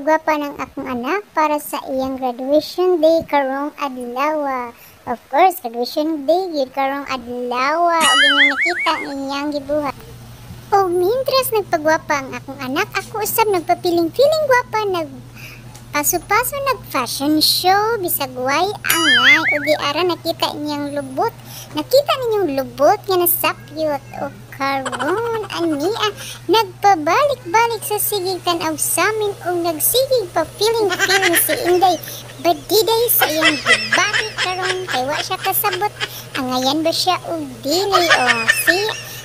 nagpagwapa ng akong anak para sa iyang graduation day karong adlaw. Of course, graduation day gyud karong adlaw ug inyong nakita ang iyang gibuhat. O mintras nagpagwapa ang akong anak, ako usab nagpapiling-piling gwapa, paso-paso nag-fashion show, bisag way angay, o di ara nakita niyang lubot. Nakita ninyong lubot nga nasapyot o karon ania nagpabalik-balik sa sigig tan-aw samin o nagsigig pa piling-piling si Inday badiday sa iyang gibati karon kay wa siya kasabot. Angayan ba siya og dili o si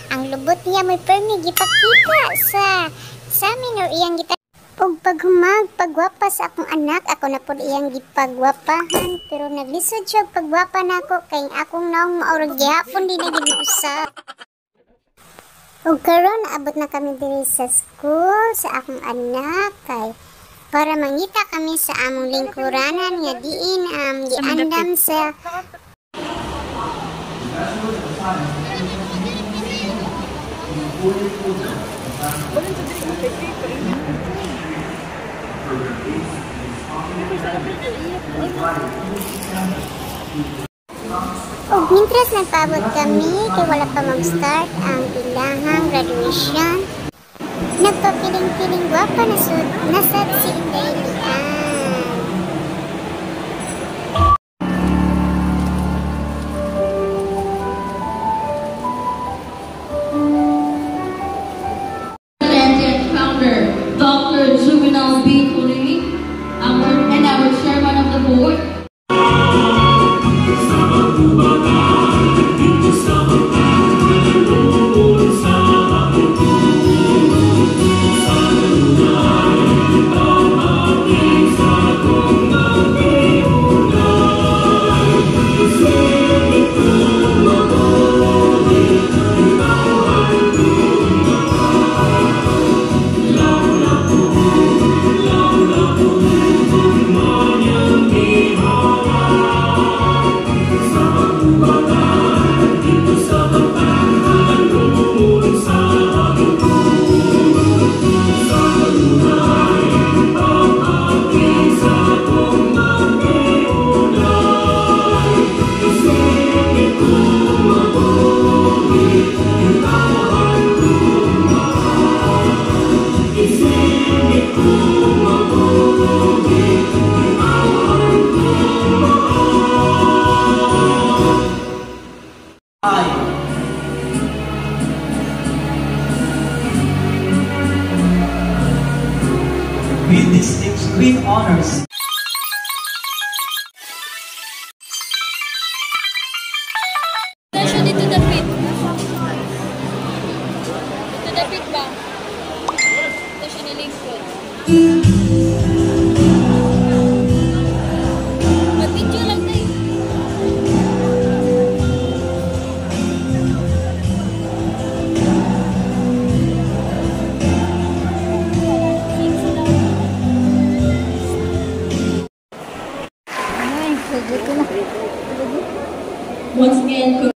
ang lubot niya may permi gipakita sa samin or iyang gita. Og paghumag pagwapa sa akong anak, ako na pod iyang gipagwapahan, pero naglisod siya pagwapa nako kay akong naong maurag gihapon di na giusap. Og karon abot na kami diri sa school sa akong anak kay para mangita kami sa among lingkuranan nga diin giandam sa og mintras nagpaabot kami kay wala pa mag-start ang ilahang graduation, nagpapiling-piling gwapa nasad si Inday Lian. Dr. Juvenal B. Puli, and our chairman of the board. With distinct Queen honors. Attention dito dapit. Dito dapit ba? Ito siya na lingkod. Mag-video lang tayo. Once again,